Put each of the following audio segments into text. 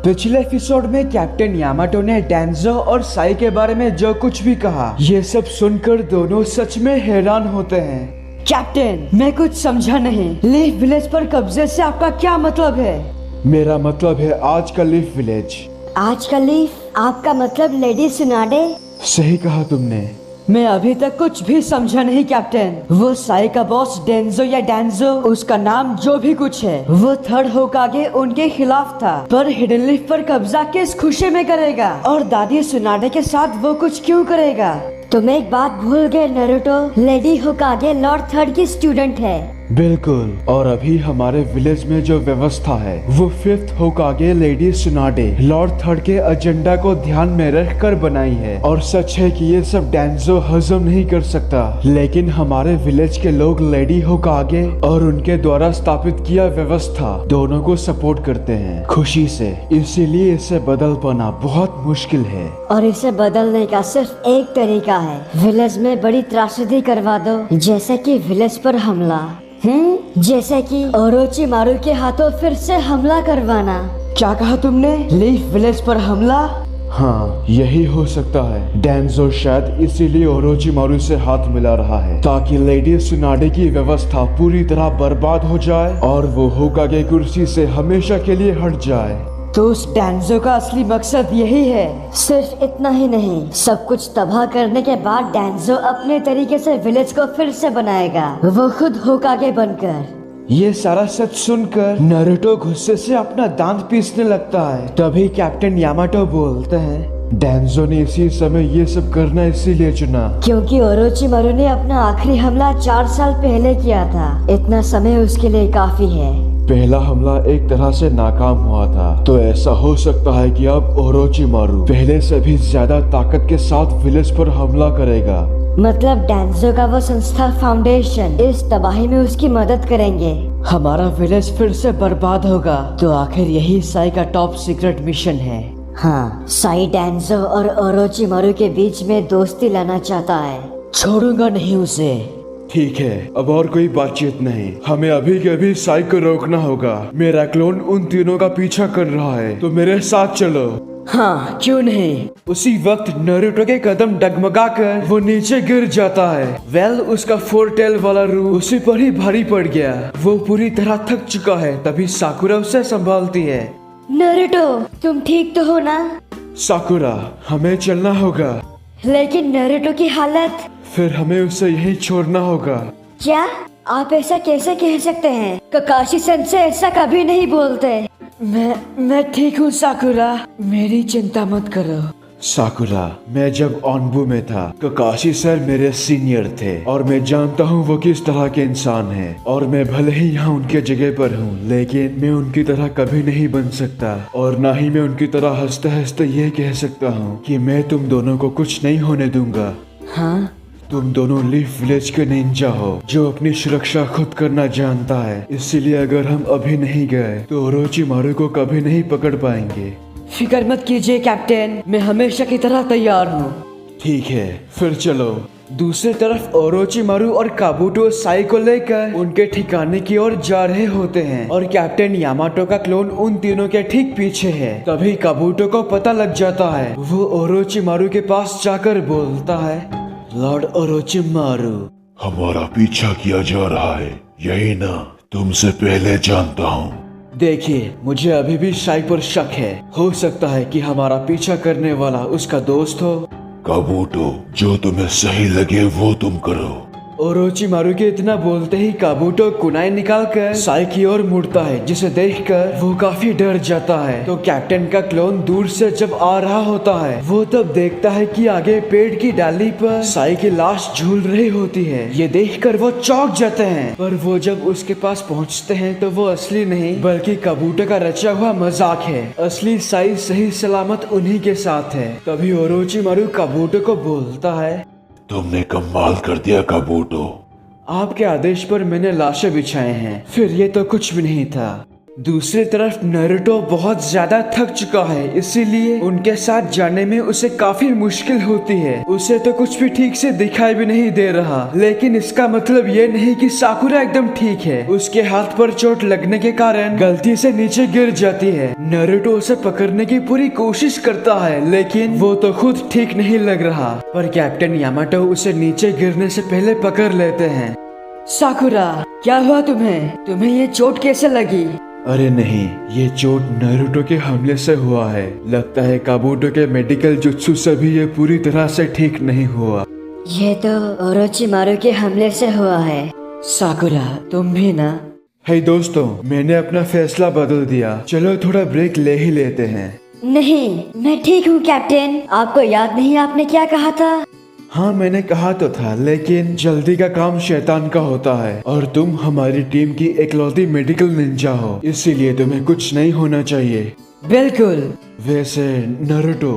पिछले एपिसोड में captain Yamato ने डेंजो और साई के बारे में जो कुछ भी कहा, ये सब सुनकर दोनों सच में हैरान होते हैं। कैप्टन, मैं कुछ समझा नहीं। लीफ विलेज पर कब्जे से आपका क्या मतलब है? मेरा मतलब है आज का लीफ विलेज। आज का लीफ? आपका मतलब लेडी सुनाडे? सही कहा तुमने। मैं अभी तक कुछ भी समझा नहीं कैप्टन। वो साई का बॉस डेंजो या डेंजो, उसका नाम जो भी कुछ है, वो थर्ड होकागे उनके खिलाफ था, पर हिडन लीफ पर कब्जा किस खुशी में करेगा? और दादी सुनाडे के साथ वो कुछ क्यों करेगा? तुम एक बात भूल गए नरुटो, लेडी होकागे लॉर्ड थर्ड की स्टूडेंट है। बिल्कुल, और अभी हमारे विलेज में जो व्यवस्था है वो फिफ्थ होकागे लेडी सुनाडे लॉर्ड थर्ड के एजेंडा को ध्यान में रखकर बनाई है। और सच है कि ये सब डेंजो हजम नहीं कर सकता, लेकिन हमारे विलेज के लोग लेडी होकागे और उनके द्वारा स्थापित किया व्यवस्था दोनों को सपोर्ट करते हैं खुशी से। इसीलिए इसे बदल पाना बहुत मुश्किल है। और इसे बदलने का सिर्फ एक तरीका है, विलेज में बड़ी त्रासदी करवा दो, जैसे कि विलेज पर हमला। जैसे कि ओरोचिमारू के हाथों फिर से हमला करवाना। क्या कहा तुमने? लीफ विलेज पर हमला? हाँ, यही हो सकता है। डेंजो शायद इसीलिए ओरोचिमारू से हाथ मिला रहा है, ताकि लेडी सुनाडे की व्यवस्था पूरी तरह बर्बाद हो जाए और वो होकागे कुर्सी से हमेशा के लिए हट जाए। तो उस डेंजो का असली मकसद यही है? सिर्फ इतना ही नहीं, सब कुछ तबाह करने के बाद डेंजो अपने तरीके से विलेज को फिर से बनाएगा, वो खुद होकागे बनकर। ये सारा सच सुनकर नारुतो गुस्से से अपना दांत पीसने लगता है। तभी कैप्टन यामाटो बोलते हैं, डेंजो ने इसी समय ये सब करना इसीलिए चुना क्योंकि ओरोचिमारू ने अपना आखिरी हमला 4 साल पहले किया था। इतना समय उसके लिए काफी है। पहला हमला एक तरह से नाकाम हुआ था, तो ऐसा हो सकता है कि अब ओरोचिमारू पहले से भी ज्यादा ताकत के साथ विलेज पर हमला करेगा। मतलब डेंजो का वो संस्था फाउंडेशन इस तबाही में उसकी मदद करेंगे। हमारा विलेज फिर से बर्बाद होगा, तो आखिर यही साई का टॉप सीक्रेट मिशन है। हाँ, साई डेंजो और ओरोचिमारू के बीच में दोस्ती लाना चाहता है। छोड़ूंगा नहीं उसे। ठीक है, अब और कोई बातचीत नहीं, हमें अभी के अभी साई को रोकना होगा। मेरा क्लोन उन तीनों का पीछा कर रहा है, तो मेरे साथ चलो। हाँ, क्यों नहीं। उसी वक्त नारुतो के कदम डगमगाकर वो नीचे गिर जाता है। उसका 4 टेल वाला रूह उसी पर ही भारी पड़ गया। वो पूरी तरह थक चुका है। तभी साकुरा उसे संभालती है। नारुतो, तुम ठीक तो हो ना? साकुरा, हमें चलना होगा। लेकिन नारुतो की हालत? फिर हमें उसे यहीं छोड़ना होगा। क्या आप ऐसा कैसे कह सकते हैं? ककाशी सेंसे ऐसा कभी नहीं बोलते। मैं ठीक हूँ साकुरा, मेरी चिंता मत करो। साकुरा, मैं जब ऑनबू में था, ककाशी सर मेरे सीनियर थे और मैं जानता हूँ वो किस तरह के इंसान हैं। और मैं भले ही यहाँ उनके जगह पर हूँ, लेकिन मैं उनकी तरह कभी नहीं बन सकता। और ना ही मैं उनकी तरह हंसते हंसते ये कह सकता हूँ कि मैं तुम दोनों को कुछ नहीं होने दूंगा। हाँ? तुम दोनों लीफ विलेज के निंजा हो, जो अपनी सुरक्षा खुद करना जानता है। इसीलिए अगर हम अभी नहीं गए तो ओरोचिमारू को कभी नहीं पकड़ पाएंगे। फिक्र मत कीजिए कैप्टन, मैं हमेशा की तरह तैयार हूँ। ठीक है, फिर चलो। दूसरी तरफ ओरोचिमारू और काबूटो साई को लेकर उनके ठिकाने की ओर जा रहे होते हैं और कैप्टन यामाटो का क्लोन उन तीनों के ठीक पीछे है। तभी काबूटो को पता लग जाता है। वो ओरोचिमारू के पास जाकर बोलता है, लॉर्ड ओरोचिमारू, हमारा पीछा किया जा रहा है, यही ना? तुमसे पहले जानता हूँ। देखिए, मुझे अभी भी साई पर शक है। हो सकता है कि हमारा पीछा करने वाला उसका दोस्त हो। काबूटो, जो तुम्हें सही लगे वो तुम करो। ओरोचिमारू के इतना बोलते ही काबूटो कुनाई निकालकर साई की ओर मुड़ता है, जिसे देखकर वो काफी डर जाता है। तो कैप्टन का क्लोन दूर से जब आ रहा होता है, वो तब देखता है कि आगे पेड़ की डाली पर साई की लाश झूल रही होती है। ये देखकर वो चौंक जाते हैं, पर वो जब उसके पास पहुंचते हैं तो वो असली नहीं बल्कि काबूटो का रचा हुआ मजाक है। असली साई सही सलामत उन्हीं के साथ है। तभी ओरोचिमारू काबूटो को बोलता है, तुमने कमाल कर दिया काबूटो। आपके आदेश पर मैंने लाशें बिछाए हैं, फिर ये तो कुछ भी नहीं था। दूसरी तरफ नारुतो बहुत ज्यादा थक चुका है, इसीलिए उनके साथ जाने में उसे काफी मुश्किल होती है। उसे तो कुछ भी ठीक से दिखाई भी नहीं दे रहा, लेकिन इसका मतलब ये नहीं कि साकुरा एकदम ठीक है। उसके हाथ पर चोट लगने के कारण गलती से नीचे गिर जाती है। नारुतो उसे पकड़ने की पूरी कोशिश करता है, लेकिन वो तो खुद ठीक नहीं लग रहा। पर कैप्टन यामाटो उसे नीचे गिरने से पहले पकड़ लेते हैं। साकुरा, क्या हुआ तुम्हें? तुम्हें ये चोट कैसे लगी? अरे नहीं, ये चोट नारुतो के हमले से हुआ है। लगता है काबूटो के मेडिकल जुत्सु से भी ये पूरी तरह से ठीक नहीं हुआ। ये तो ओरोचिमारू के हमले से हुआ है। साकुरा, तुम भी ना? हे दोस्तों, मैंने अपना फैसला बदल दिया। चलो थोड़ा ब्रेक ले ही लेते हैं। नहीं, मैं ठीक हूँ कैप्टन। आपको याद नहीं आपने क्या कहा था? हाँ, मैंने कहा तो था, लेकिन जल्दी का काम शैतान का होता है और तुम हमारी टीम की इकलौती मेडिकल निंजा हो, इसीलिए तुम्हें कुछ नहीं होना चाहिए। बिल्कुल। वैसे नारुतो,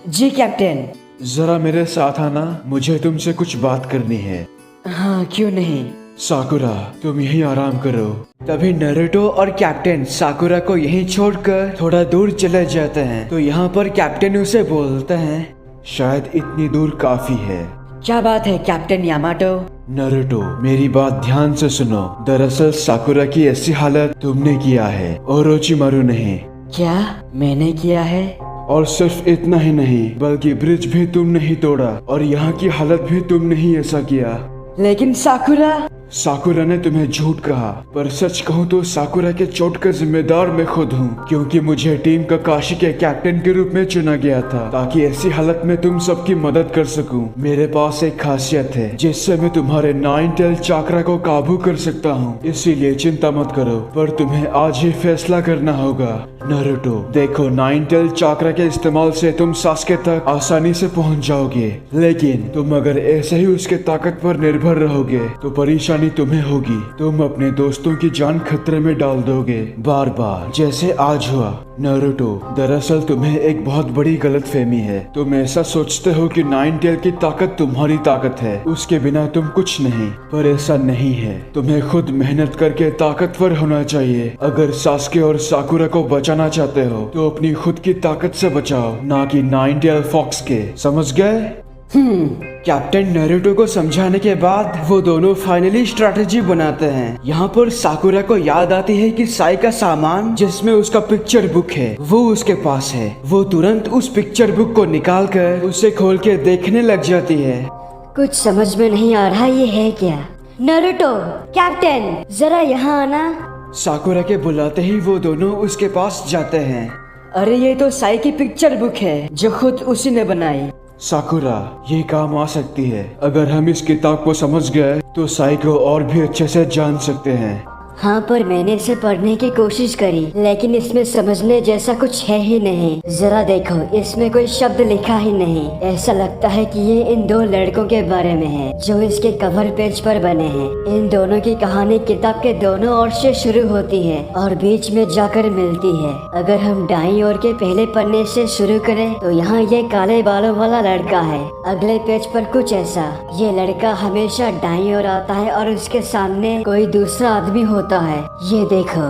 जी कैप्टन। जरा मेरे साथ आना, मुझे तुमसे कुछ बात करनी है। हाँ, क्यों नहीं। साकुरा, तुम यहीं आराम करो। तभी नारुतो और कैप्टन साकुरा को यहीं छोड़कर थोड़ा दूर चले जाते हैं। तो यहाँ पर कैप्टन उसे बोलते हैं, शायद इतनी दूर काफी है। क्या बात है कैप्टन यामाटो? नारुतो, मेरी बात ध्यान से सुनो। दरअसल साकुरा की ऐसी हालत तुमने किया है, ओरोचिमारू नहीं। क्या मैंने किया है? और सिर्फ इतना ही नहीं, बल्कि ब्रिज भी तुमने ही तोड़ा और यहाँ की हालत भी तुमने ही ऐसा किया। लेकिन साकुरा। साकुरा ने तुम्हें झूठ कहा, पर सच कहूँ तो साकुरा के चोट का जिम्मेदार मैं खुद हूँ, क्योंकि मुझे टीम का काशी के कैप्टन के रूप में चुना गया था, ताकि ऐसी हालत में तुम सबकी मदद कर सकूं। मेरे पास एक खासियत है जिससे मैं तुम्हारे 9 टेल चाक्रा को काबू कर सकता हूँ, इसीलिए चिंता मत करो। पर तुम्हें आज ही फैसला करना होगा। नारुतो, देखो, 9 टेल चाक्रा के इस्तेमाल से तुम सास्के तक आसानी से पहुँच जाओगे, लेकिन तुम अगर ऐसे ही उसके ताकत पर निर्भर रहोगे तो परेशानी तुम्हें होगी। तुम अपने दोस्तों की जान खतरे में डाल दोगे बार बार, जैसे आज हुआ। नारुतो, दरअसल तुम्हें एक बहुत बड़ी गलतफहमी है। तुम ऐसा सोचते हो कि 9 टेल की ताकत तुम्हारी ताकत है, उसके बिना तुम कुछ नहीं, पर ऐसा नहीं है। तुम्हें खुद मेहनत करके ताकतवर होना चाहिए। अगर सास्के और साकुरा को बचाना चाहते हो तो अपनी खुद की ताकत से बचाओ, ना कि 9 टेल फॉक्स के। समझ गए? कैप्टन नारुतो को समझाने के बाद वो दोनों फाइनली स्ट्रैटेजी बनाते हैं। यहाँ पर साकुरा को याद आती है कि साई का सामान जिसमें उसका पिक्चर बुक है वो उसके पास है। वो तुरंत उस पिक्चर बुक को निकालकर उसे खोल के देखने लग जाती है। कुछ समझ में नहीं आ रहा, ये है क्या? नारुतो, कैप्टन, जरा यहाँ आना। साकुरा के बुलाते ही वो दोनों उसके पास जाते हैं। अरे ये तो साई की पिक्चर बुक है जो खुद उसी ने बनाई। साकुरा, ये काम आ सकती है। अगर हम इस किताब को समझ गए तो साई को और भी अच्छे से जान सकते हैं। हाँ, पर मैंने इसे पढ़ने की कोशिश करी, लेकिन इसमें समझने जैसा कुछ है ही नहीं। जरा देखो, इसमें कोई शब्द लिखा ही नहीं। ऐसा लगता है कि ये इन दो लड़कों के बारे में है जो इसके कवर पेज पर बने हैं। इन दोनों की कहानी किताब के दोनों ओर से शुरू होती है और बीच में जाकर मिलती है। अगर हम दाईं ओर के पहले पन्ने से शुरू करें तो यहाँ ये काले बालों वाला लड़का है। अगले पेज पर कुछ ऐसा, ये लड़का हमेशा दाईं ओर आता है और उसके सामने कोई दूसरा आदमी होता है। ये देखो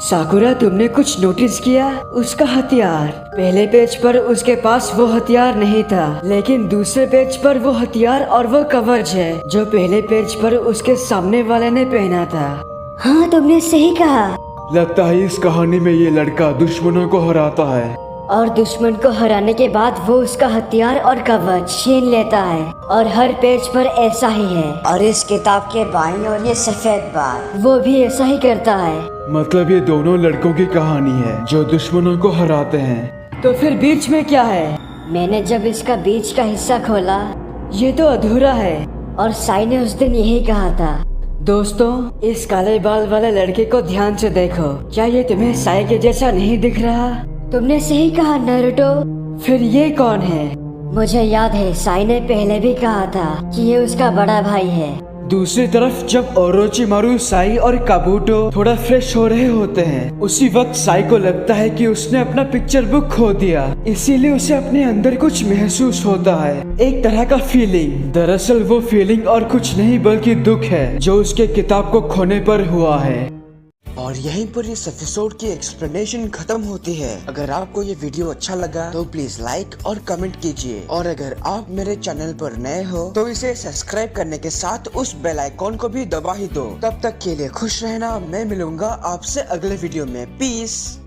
साकुरा, तुमने कुछ नोटिस किया? उसका हथियार, पहले पेज पर उसके पास वो हथियार नहीं था, लेकिन दूसरे पेज पर वो हथियार और वो कवच है जो पहले पेज पर उसके सामने वाले ने पहना था। हाँ, तुमने सही कहा। लगता है इस कहानी में ये लड़का दुश्मनों को हराता है और दुश्मन को हराने के बाद वो उसका हथियार और कवच छीन लेता है और हर पेज पर ऐसा ही है। और इस किताब के बाईं ओर ये सफेद बाल, वो भी ऐसा ही करता है। मतलब ये दोनों लड़कों की कहानी है जो दुश्मनों को हराते हैं। तो फिर बीच में क्या है? मैंने जब इसका बीच का हिस्सा खोला, ये तो अधूरा है। और साई ने उस दिन यही कहा था। दोस्तों, इस काले बाल वाले लड़के को ध्यान से देखो। क्या ये तुम्हें साई के जैसा नहीं दिख रहा? तुमने सही कहा नारुतो। फिर ये कौन है? मुझे याद है, साई ने पहले भी कहा था कि ये उसका बड़ा भाई है। दूसरी तरफ जब ओरोचिमारू, साई और काबूटो थोड़ा फ्रेश हो रहे होते हैं, उसी वक्त साई को लगता है कि उसने अपना पिक्चर बुक खो दिया, इसीलिए उसे अपने अंदर कुछ महसूस होता है, एक तरह का फीलिंग। दरअसल वो फीलिंग और कुछ नहीं बल्कि दुख है जो उसके किताब को खोने पर हुआ है। और यहीं पर इस एपिसोड की एक्सप्लेनेशन खत्म होती है। अगर आपको ये वीडियो अच्छा लगा तो प्लीज लाइक और कमेंट कीजिए, और अगर आप मेरे चैनल पर नए हो तो इसे सब्सक्राइब करने के साथ उस बेल आइकॉन को भी दबा ही दो। तब तक के लिए खुश रहना, मैं मिलूंगा आपसे अगले वीडियो में। पीस।